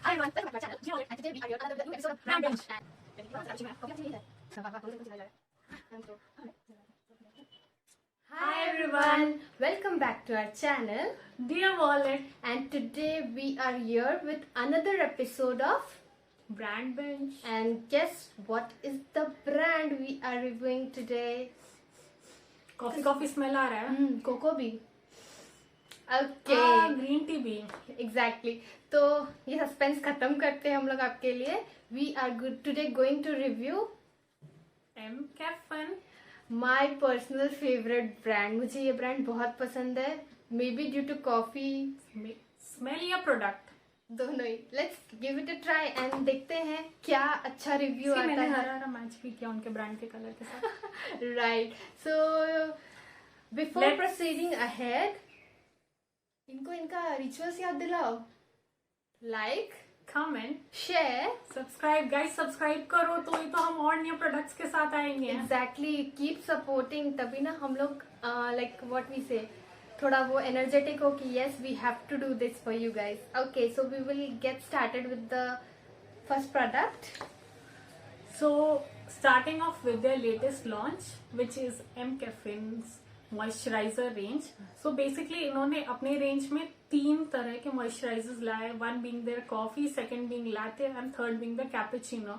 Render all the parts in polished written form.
Hi everyone, welcome back to our channel. Jio and today we are here with another new episode of Brand Bench. Hi everyone, welcome back to our channel, Dear Wallet, and today we are here with another episode of Brand Bench. and guess what is the brand we are reviewing today? Coffee smell आ रहा है. Coco Bee. Okay, green tea भी. exactly. तो ये suspense खत्म करते हैं हम लोग आपके लिए. We are today going to review M Caffeine. my personal favorite brand. मुझे ये ब्रांड बहुत पसंद है. Maybe due to coffee. Smell या प्रोडक्ट दोनों ही. Let's give it a try and देखते हैं क्या अच्छा रिव्यू आता मैंने है. हरा मैच भी किया उनके ब्रांड के कलर के साथ. Right. So before proceeding ahead, इनको इनका रिचुअल्स याद दिलाओ. Like, comment, share, subscribe. Guys subscribe करो तो ही तो हम और न्यू प्रोडक्ट्स के साथ आएंगे. एग्जैक्टली. Keep supporting. तभी ना हम लोग लाइक व्हाट वी से थोड़ा वो एनर्जेटिक हो कि yes we have to do this for you guys. Okay, so we will get started with the first product. So starting off with their latest launch, which is M Caffeine's moisturiser range. So basically इन्होंने अपने range में 3 तरह के moisturisers लाए. One being their coffee, second being latte and third being the cappuccino.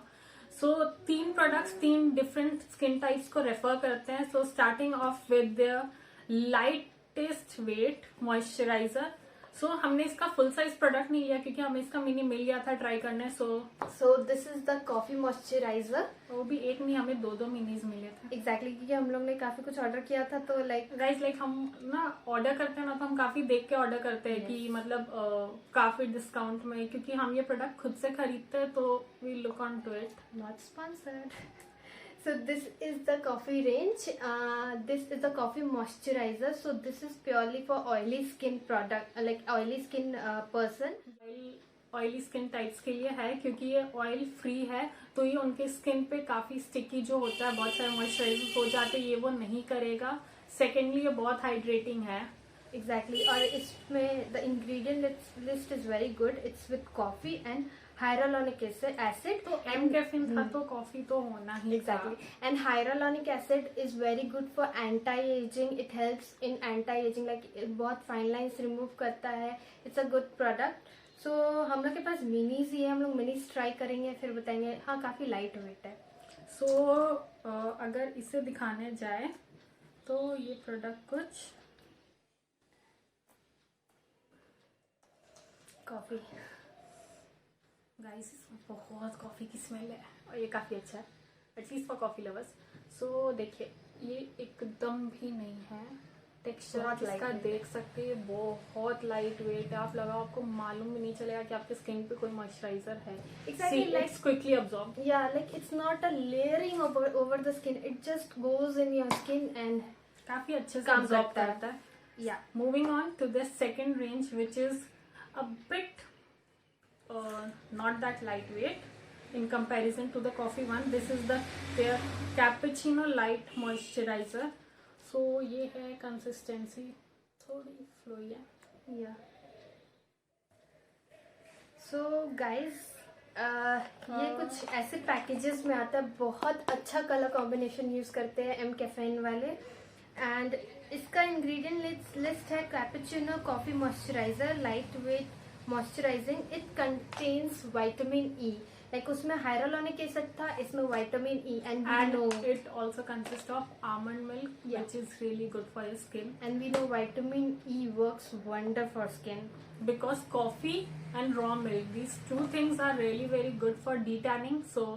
So 3 products 3 different skin types को refer करते हैं. So starting off with their lightest weight moisturiser. So हमने इसका फुल साइज प्रोडक्ट नहीं लिया क्योंकि हमें इसका मिनी मिल गया था ट्राई करने. So this is the coffee moisturiser. वो भी एक नहीं, हमें 2 मिनीज मिले थे. एग्जैक्टली, क्योंकि हम लोग ने काफी कुछ ऑर्डर किया था तो लाइक हम ना ऑर्डर करते हैं ना तो हम काफी देख के ऑर्डर करते हैं कि मतलब काफी डिस्काउंट में, क्योंकि हम ये प्रोडक्ट खुद से खरीदते हैं तो we look on to it. not sponsored. So this is the coffee range. This is the coffee moisturizer. So this is purely for oily skin product, like oily skin person. Oily skin types के लिए है क्योंकि ये oil free है तो ये उनके skin पे काफी स्टिकी जो होता है, बहुत सारे मॉइस्चराइजर हो जाते हैं, ये वो नहीं करेगा. सेकेंडली ये बहुत हाइड्रेटिंग है. Exactly. और इसमें the ingredient list is very good. It's with coffee and hyaluronic acid. तो एम कैफीन था तो कॉफी तो होना ही. Exactly. And hyaluronic acid is very good for anti-aging. It helps in anti-aging. Like बहुत fine lines remove करता है. It's a good product. So हम लोग के पास मिनीज ही है. हम लोग मिनीज ट्राई करेंगे फिर बताएंगे. हाँ, काफी लाइट वेट है. सो अगर इसे दिखाने जाए तो ये प्रोडक्ट कुछ कॉफी. गाइस इसमें बहुत कॉफी की स्मेल है और ये काफी अच्छा है एटलीस्ट फॉर कॉफी लवर्स. सो देखिए ये एकदम भी नहीं है. टेक्सचर आप इसका देख सकते हैं, बहुत लाइट वेट है. आप लगाओ आपको मालूम भी नहीं चलेगा कि आपके स्किन पे कोई मॉइस्चराइजर है. Exactly, let's quickly absorb. Yeah, like it's not a layering over the skin. It just goes in your skin and काफी अच्छे से काम अब्सॉर्ब करता है. करता है. yeah. Moving on to the second range, which is a bit not that lightweight in comparison to the coffee one. This is their cappuccino light moisturizer. So ये है consistency थोड़ी फ्लोई है. Yeah. So guys, ये कुछ ऐसे packages में आता है. बहुत अच्छा कलर कॉम्बिनेशन यूज करते हैं एम कैफीन वाले. एंड इसका इंग्रेडिएंट लिस्ट है cappuccino coffee moisturiser light weight moisturising. It contains vitamin E. Like उसमें हाइलुरोनिक एसिड था, इसमें vitamin E. And we know it also consists of almond milk, which is really good for your skin. and we know vitamin E works wonder for skin. Because coffee and raw milk, these 2 things are really very good for detanning. So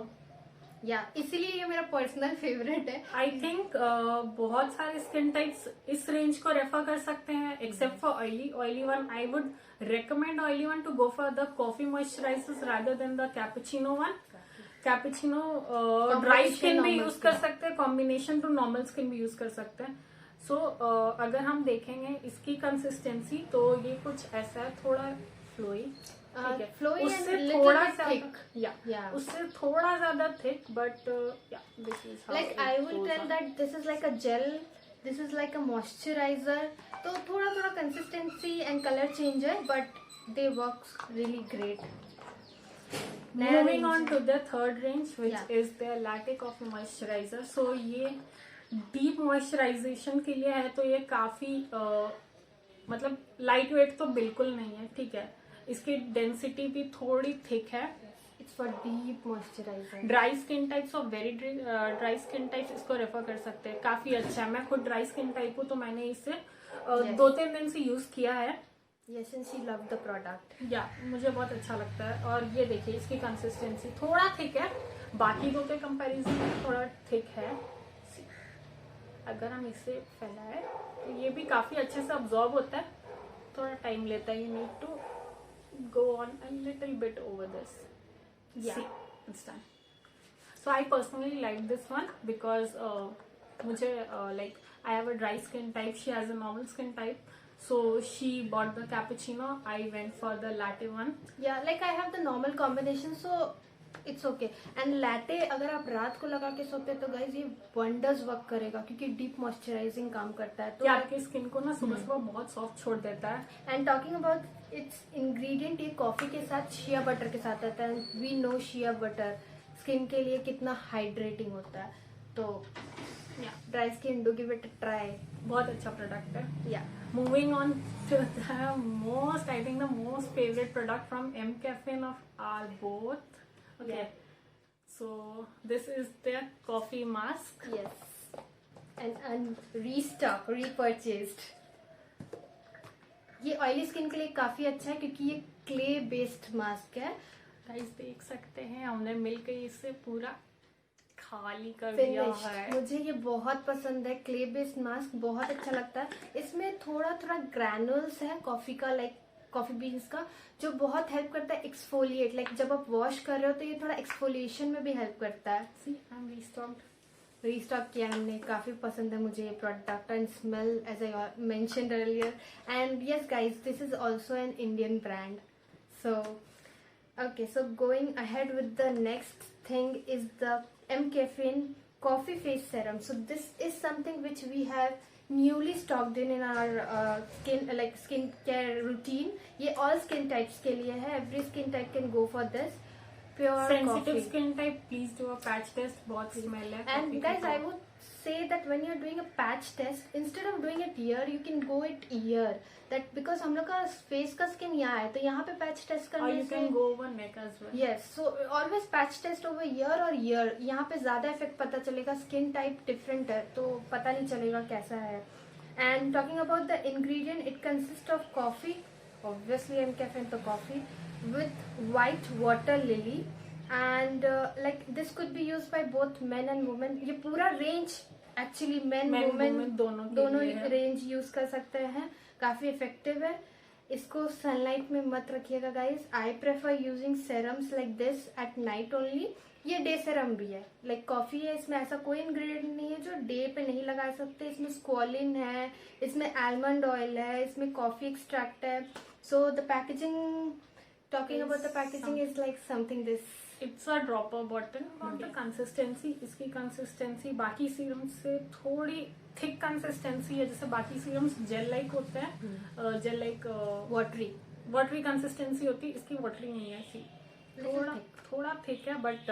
इसीलिए ये मेरा personal favourite है. I think बहुत सारे skin types इस range को refer कर सकते हैं except for oily one. I would recommend oily one to go for the coffee moisturizers rather than the cappuccino one. Cappuccino dry skin भी use कर सकते हैं, कॉम्बिनेशन टू नॉर्मल स्किन भी यूज कर सकते हैं. सो अगर हम देखेंगे इसकी कंसिस्टेंसी तो ये कुछ ऐसा है, थोड़ा फ्लोई. उससे थोड़ा thick. उससे थोड़ा ज्यादा thick but this is like I will tell that this is like a gel, this is like a moisturizer. तो थोड़ा कंसिस्टेंसी एंड कलर चेंज है but they work really great. Moving on to the third range, which Yeah. is their latte coffee moisturizer. So ये deep moisturisation के लिए है, तो ये काफी मतलब लाइट वेट तो बिल्कुल नहीं है, ठीक है. इसकी डेंसिटी भी थोड़ी थिक है. It's for deep moisturiser. Dry skin types और वेरी ड्राई स्किन टाइप्स इसको रेफर कर सकते हैं. काफी अच्छा है. मैं खुद ड्राई स्किन टाइप हूँ, तो मैंने इसे Yes. 2-3 दिन से यूज किया है. Yes, and she love the product. या मुझे बहुत अच्छा लगता है. और ये देखिए इसकी कंसिस्टेंसी थोड़ा थिक है, बाकी दो के कंपैरिजन में थोड़ा थिक है. अगर हम इसे फैलाए तो ये भी काफी अच्छे से अब्जॉर्ब होता है. थोड़ा टाइम लेता है. You need to go on a little bit over this. Yeah. It's done. So I personally like this one because मुझे like I have a dry skin type. She has a normal skin type. So she bought the cappuccino. I went for the latte one. या like I have the normal combination, so it's okay. And latte अगर आप रात को लगा के सोते हैं तो गाइज ये वंडर्स वर्क करेगा, क्योंकि डीप मॉइस्चराइजिंग काम करता है. ये तो आपकी स्किन को ना सुबह सुबह बहुत सॉफ्ट छोड़ देता है. And talking about its ingredient, ये कॉफी के साथ शिया बटर के साथ आता है. We know shea butter skin के लिए कितना हाइड्रेटिंग होता है. तो dry skin, do give it a try. बहुत अच्छा प्रोडक्ट है. या Moving on to the most, I think the most favorite product from M Caffeine of our both. Okay. Yeah. So this is their coffee mask. Yes, and restock, repurchased. ये oily skin के लिए काफी अच्छा है, क्योंकि ये clay based mask है. Guys देख सकते हैं, हमने मिलकर इसे पूरा खाली कर दिया फिनिश्ड. है. मुझे ये बहुत पसंद है. क्ले बेस्ड मास्क बहुत अच्छा लगता है. इसमें थोड़ा थोड़ा ग्रैनुल्स है कॉफी का, लाइक कॉफी बीन्स का, जो बहुत हेल्प करता है एक्सफोलिएट. लाइक जब आप वॉश कर रहे हो तो ये थोड़ा एक्सफोलिएशन में भी हेल्प करता है. See, I'm restocked. रीस्टॉक किया हमने. काफी पसंद है मुझे ये product, and smell as I mentioned earlier. And yes guys, this is also an Indian brand. So okay, so going ahead with the next thing is the M Caffeine Coffee Face Serum. So this is something which we have newly stocked in our skin care routine. ये all skin types के लिए है. Every skin type can go for this. Pure Sensitive coffee. skin type, please do a patch test. बहुत smell है. And coffee guys, की. I would say that when you're doing a patch test, instead of doing it here, you can go it here. That because हम लोग का face का skin यहाँ है, तो यहाँ पे patch test Or करने you से can go over neck as well. yes, so always patch test over here और here. यहाँ पे ज्यादा इफेक्ट पता चलेगा. स्किन टाइप डिफरेंट है तो पता नहीं चलेगा कैसा है. And talking about the ingredient, it consists of coffee, obviously M Caffeine तो coffee, with white water lily, and like this could be used by both men and women. ये पूरा रेंज एक्चुअली men women दोनों के लिए है. Range use कर सकते हैं. काफी इफेक्टिव है. इसको सनलाइट में मत रखिएगा guys. I prefer using serums like this at night only. ये डे सेरम भी है. लाइक कॉफी है, इसमें ऐसा कोई इंग्रेडिएंट नहीं है जो डे पे नहीं लगा सकते. इसमें स्क्वालिन है, इसमें आलमंड ऑयल है, इसमें कॉफी एक्सट्रैक्ट है. So the packaging, talking about the packaging is like something this. It's a dropper bottle. और द कंसिस्टेंसी, इसकी कंसिस्टेंसी बाकी सीरम से थोड़ी थिक कंसिस्टेंसी है. जैसे बाकी सीरम्स जेल लाइक होते हैं, जेल लाइक वाटरी कंसिस्टेंसी होती है. इसकी वाटरी नहीं है. ऐसी थोड़ा थिक है, but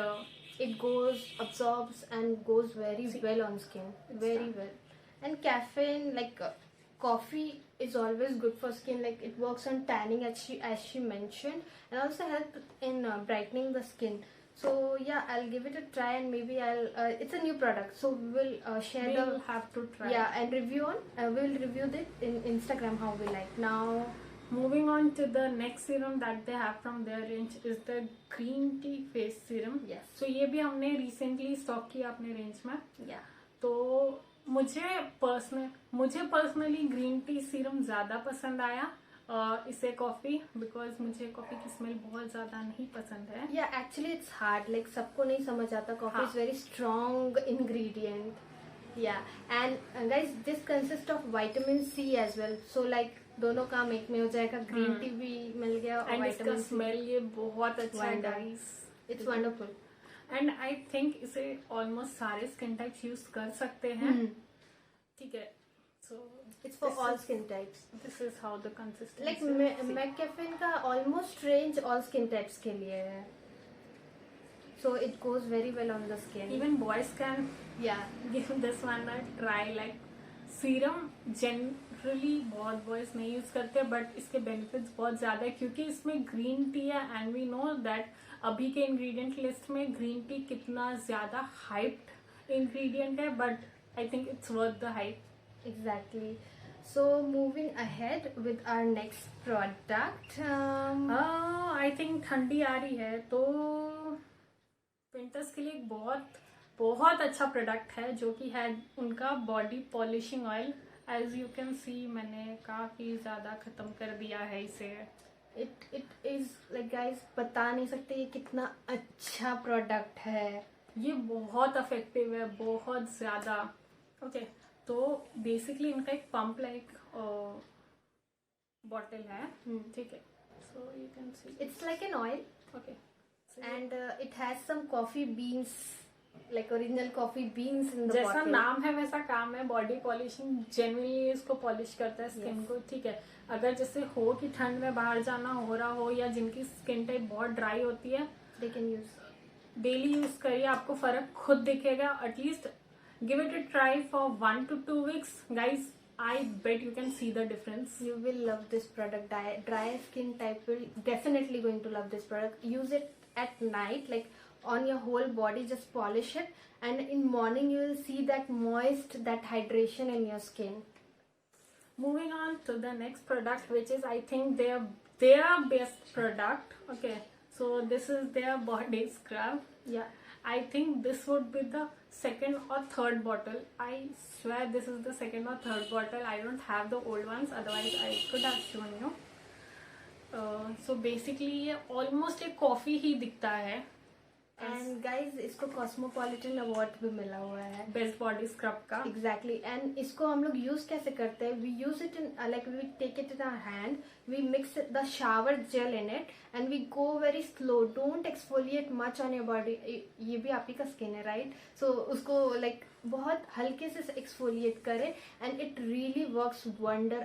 It goes, absorbs and goes very well on skin. Very well. And caffeine, like coffee is always good for skin. Like it works on tanning as she mentioned, and also help in brightening the skin. So yeah, I'll give it a try, and maybe it's a new product, so we'll share we'll have to try. yeah, and review on. We'll review it in Instagram how we like. Now Moving on to the next serum that they have from their range is the green tea face serum. Yes. So ये भी हमने recently stock किया अपने range में. yeah, तो मुझे personally green tea serum ज्यादा पसंद आया इससे कॉफी, बिकॉज मुझे कॉफी की स्मेल बहुत ज्यादा नहीं पसंद है. yeah, actually it's hard. Like सबको नहीं समझ आता. Coffee is very strong ingredient. Yeah, and guys, this consists of vitamin C as well. So like दोनों काम एक में हो जाएगा. ग्रीन टी भी मिल गया और एंड इसका vitamin C. स्मेल ये बहुत अच्छा है Wonder. Guys. It's wonderful. And I think इसे ऑलमोस्ट सारे स्किन टाइप्स यूज कर सकते हैं. ठीक है. सो It's for all skin types. This is how the consistency. Like McCaffeine का almost range all skin types के लिए है. so it goes very well on the skin. Even boys can Yeah. give this one a try. Like serum generally बहुत boys नहीं use करते, but इसके benefits बहुत ज्यादा है क्योंकि इसमें ग्रीन टी है एंड वी नो दैट अभी के इंग्रेडिएंट लिस्ट में ग्रीन टी कितना ज्यादा हाइप्ड इंग्रेडिएंट है, but I think it's worth the hype. Exactly. So moving ahead with our next product. I think ठंडी आ रही है तो विंटर्स के लिए एक बहुत बहुत अच्छा प्रोडक्ट है जो कि है उनका body polishing oil. As you can see मैंने काफी ज्यादा खत्म कर दिया है इसे. It is like guys, बता नहीं सकते ये कितना अच्छा प्रोडक्ट है. ये बहुत इफेक्टिव है, बहुत ज्यादा. ओके तो बेसिकली इनका एक पंप लाइक बॉटल है, ठीक है. So you can C It's like an oil. Okay And it has some coffee beans, like original coffee beans in the जैसा bottle. नाम है वैसा काम है. बॉडी पॉलिशिंग जेन्युइनली इसको पॉलिश करता है स्किन Yes. को, ठीक है. अगर जैसे हो कि ठंड में बाहर जाना हो रहा हो या जिनकी स्किन टाइप बहुत ड्राई होती है, They can use. Daily use करिए, आपको फर्क खुद दिखेगा. At least give it a try for 1 to 2 weeks guys. I bet you can see the difference. You will love this product. Dry skin type will definitely going to love this product. Use it at night, like on your whole body. Just polish it, and in morning you will see that moist, that hydration in your skin. Moving on to the next product, which is I think their best product. Okay, so this is their body scrub. Yeah. I think this would be the second or third bottle. I swear this is the second or third bottle. I don't have the old ones, otherwise I could have shown you. So basically ये almost एक coffee ही दिखता है. And guys, इसको cosmopolitan award भी मिला हुआ है. Best body scrub का. Exactly. And इसको हम लोग यूज कैसे करते हैं? We use it in like we take it in our hand, we mix the shower gel in it, and we go very slow. Don't exfoliate much on your body. ये भी आप ही का स्किन है, right? So उसको like बहुत हल्के से exfoliate करें, and it really works wonder.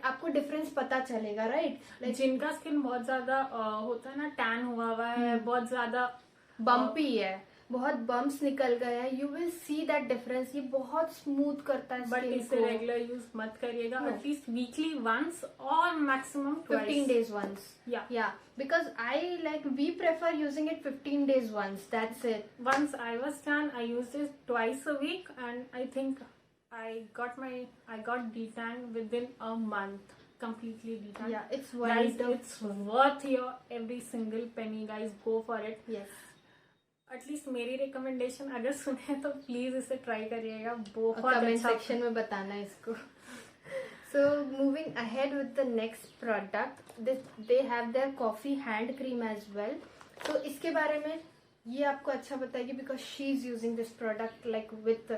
आपको डिफरेंस पता चलेगा, राइट? लाइक जिनका स्किन बहुत ज्यादा होता है ना, टैन हुआ है, बहुत ज्यादा बम्पी है, बहुत बम्प्स निकल गए हैं, you will see that difference. ये बहुत स्मूथ करता है बट स्किन इसे को. रेगुलर यूज मत करिएगा. No. एटलीस्ट वीकली वंस और maximum 15 days once. Yeah. Yeah, because we prefer using it 15 days once. That's it. Once I was done, I used it twice a week, and I think I got detan within a month, completely detan. Yeah, it's Guys, wonderful. it's worth your every single penny. Guys, go for it. Yes. At least मेरी recommendation अगर सुने तो please इसे try करिएगा. बहुत comment अच्छा. Section में बताना इसको. So moving ahead with the next product, they have their coffee hand cream as well. So इसके बारे में ये आपको अच्छा बताएगी because she is using this product like with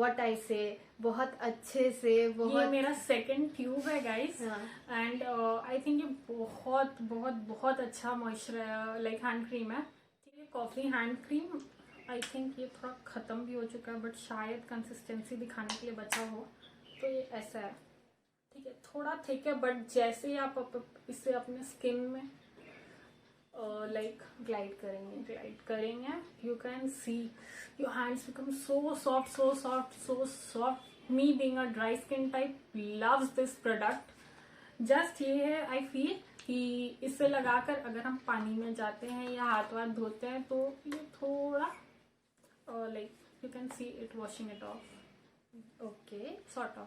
what I say, बहुत अच्छे से. ये बहुत मेरा सेकंड ट्यूब है गाइस, हाँ. एंड आई थिंक ये बहुत बहुत बहुत अच्छा मॉइस्चर लाइक हैंड क्रीम है. ठीक है, coffee hand cream. I think ये थोड़ा खत्म भी हो चुका है, बट शायद कंसिस्टेंसी दिखाने के लिए बचा हो. तो ये ऐसा है, ठीक है, थोड़ा थिक है, बट जैसे ही आप इसे अपने स्किन में लाइक ग्लाइड करेंगे, you can see your hands become so soft. Me being a dry skin type loves this product. Just ये है, I feel कि इसे लगाकर अगर हम पानी में जाते हैं या हाथ वाथ धोते हैं तो ये थोड़ा like you can see it washing it off, Okay. sort of.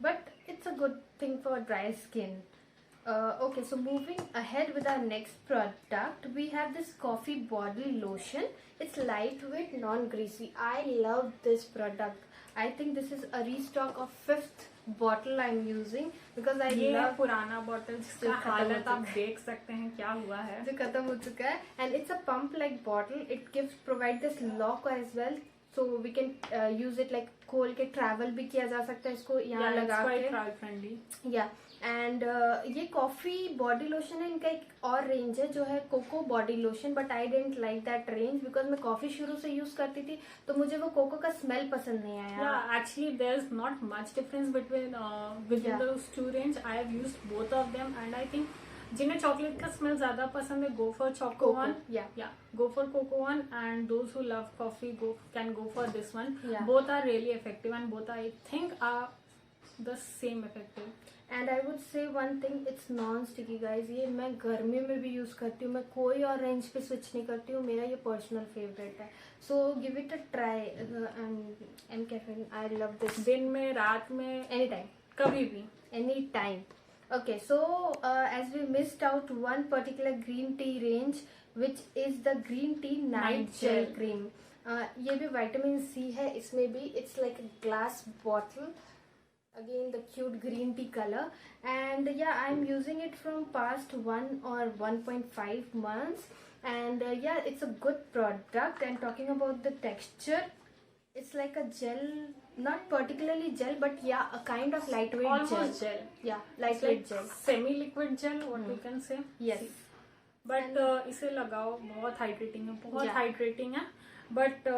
But it's a good thing for dry skin. Okay, so moving ahead with our next product, we have this coffee body lotion. It's lightweight, non-greasy. I love this product. I think this is a restock of 5th bottle I'm using because I ये है love पुराना bottle जिसका जो खत्म हो हालत आप चुका है. देख सकते हैं क्या हुआ है. जो खत्म हो चुका है. And it's a pump like bottle. It provide this lock as well. So we can use it like खोल के ट्रैवल भी किया जा सकता है इसको यहाँ Yeah, it's लगा quite के. travel friendly. या एंड ये कॉफी बॉडी लोशन है. इनका एक और रेंज है जो है cocoa body lotion, but I don't like that range because मैं कॉफी शुरू से यूज करती थी तो मुझे वो कोको का स्मेल पसंद नहीं आया. Yeah, actually, there's not much difference between within Yeah. those two range. I have used both of them, and I think जिन्हें चॉकलेट का स्मेल ज्यादा पसंद है, go for Choco Coco, One. yeah. Go for Coco One, and those who love coffee can go for this one. Yeah. Both are really effective, and both I think are the same effective. And I would say one thing, it's non sticky guys. ये मैं गर्मी में भी use करती हूँ, मैं कोई और रेंज पे स्विच नहीं करती हूँ, मेरा ये पर्सनल फेवरेट है. So give it a try. MCaffeine, I love this. दिन में, रात में, एनी टाइम, कभी भी. any time. Okay, so as we missed out one particular green tea range, which is the green tea night gel cream. ये भी vitamin C है इसमें भी. It's like a glass bottle, again the cute green tea color, and yeah, I'm using it from past 1 or 1.5 months, and yeah, it's a good product. And talking about the texture, it's like a gel, not particularly gel, but yeah, a kind of lightweight Almost gel. Yeah, lightweight gel. Semi-liquid gel, what you can say. Yes. But इसे लगाओ, बहुत hydrating है, बहुत Yeah. Hydrating है. But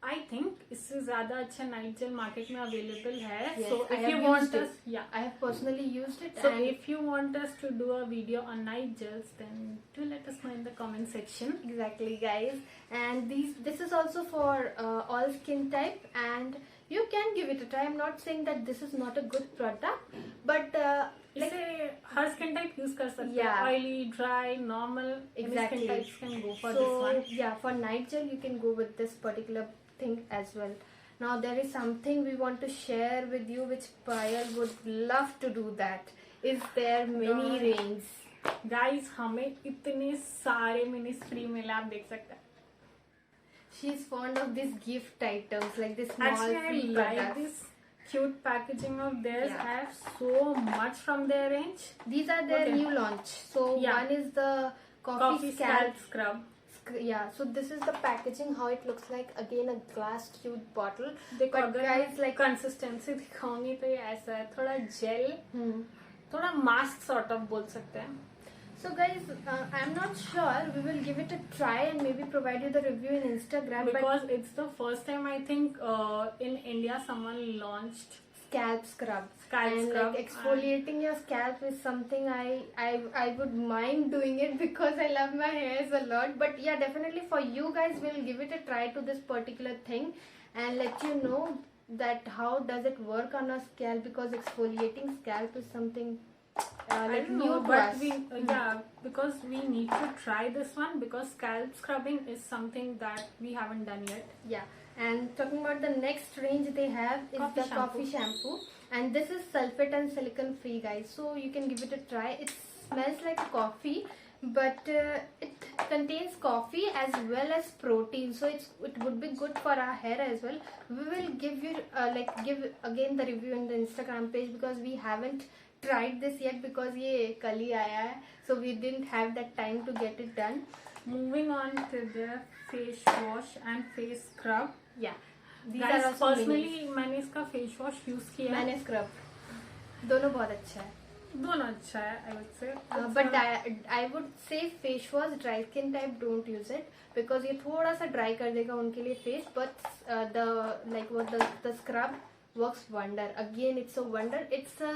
I think इससे ज्यादा अच्छा night gel market में अवेलेबल है. Yes, so I if have you want used us, it. या I have personally used it. so and if you want us to do a video on night gels, then do let us know in the comment section. exactly, guys. And this is also for all skin type, and you can give it a try. I'm not saying that this is not a good product, but like, इसे हर skin type use कर सकते हैं. Yeah. Oily, dry, normal, Exactly. Skin types can go for so this one. yeah, for night gel you can go with this particular thing as well. Now there is something we want to share with you, which Payal would love to do. That is their mini God. rings. Guys, हमें इतने सारे minis free मिले, आप देख सकते हैं. She's fond of these gift items, like this small Actually, I free like products. this cute packaging of theirs. Yeah. I have so much from their range. These are their Okay. new launch. So Yeah. one is the Coffee scalp scrub. Yeah, so this is the packaging, how it looks like. Again, a glass cute bottle. देखो, But अगर guys, like, consistency दिखाऊंगी तो ये ऐसा है, थोड़ा jail, थोड़ा mask sort of बोल सकते हैं. so guys, I'm not sure. We will give it a try and maybe provide you the review in Instagram. Because it's the first time I think in India someone launched But scalp scrub. Scalp and scrub, like exfoliating your scalp is something I would mind doing it because I love my hairs a lot. But yeah, definitely for you guys, we'll give it a try to this particular thing and let you know that how does it work on our scalp, because exfoliating scalp is something I like don't new know, to but us. we yeah, because we need to try this one, because scalp scrubbing is something that we haven't done yet. Yeah, and talking about the next range they have is Coffee the shampoo. coffee shampoo, and this is sulfate and silicone free, guys, so you can give it a try. It smells like coffee, but it contains coffee as well as protein, so it would be good for our hair as well. We will give you give again the review in the Instagram page, because we haven't tried this yet because ये कल ही आया है, so we didn't have that time to get it done. Moving on to the face wash and face scrub. Yeah, these Guys, are also minis. personally मैंने इसका face wash use किया है. मैंने scrub दोनों बहुत अच्छा है. दोनों अच्छा है, I would say. But I would say face wash dry skin type don't use it, because ये थोड़ा सा ड्राई कर देगा उनके लिए face. But the scrub works wonder. Again, it's a wonder. It's a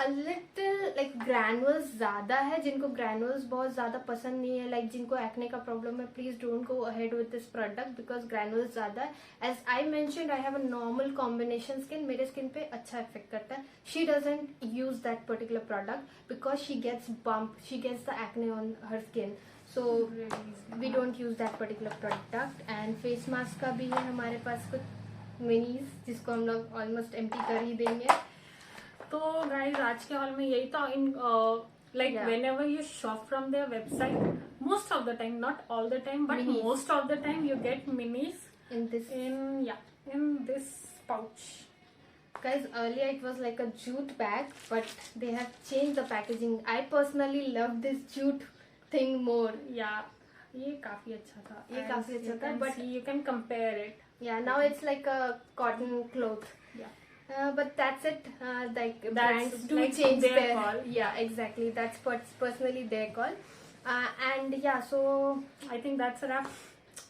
little like granules ज़्यादा है. जिनको granules बहुत ज़्यादा पसंद नहीं है, like जिनको acne का problem है, please don't go ahead with this product because granules ज़्यादा है. As I mentioned, I have a normal combination skin. मेरे skin पे अच्छा effect करता है. She doesn't use that particular product because she gets bump. She gets the acne on her skin. So we don't use that particular product. And face mask का भी है हमारे पास कुछ minis जिसको हम लोग almost empty कर ही देंगे. तो गाइस, आज के हॉल में यही था. इन like Yeah. whenever you shop from their website, most of the time, not all the time, but Minis. most of the time you get minis In this, in this pouch. guys, earlier it was like a jute bag, but they have changed the packaging. I personally love this jute thing more. Yeah, ये काफी अच्छा था. ये काफी अच्छा था, but you can compare it. yeah, now it's like a cotton cloth. Yeah. But that's it. Like That's brands do like change their call. Yeah, exactly. That's personally their call. And yeah, so I think that's a wrap.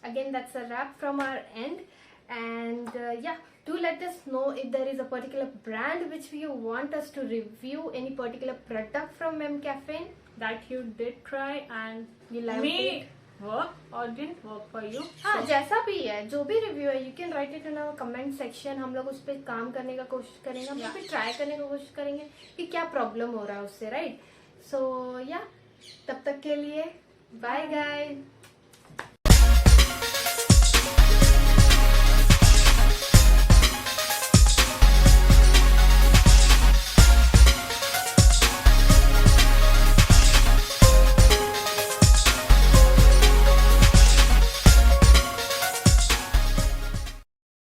again, that's a wrap from our end. And yeah, Do let us know if there is a particular brand which you want us to review, any particular product from MCaffeine. that you did try and You liked may it. work or didn't work for you. हाँ जैसा भी है, जो भी review है, you can write it in our comment section. हम लोग उस पर काम करने का कोशिश करेंगे, हम लोग भी ट्राई करने की कोशिश करेंगे कि क्या प्रॉब्लम हो रहा है उससे, राइट. सो या तब तक के लिए बाय गाइस.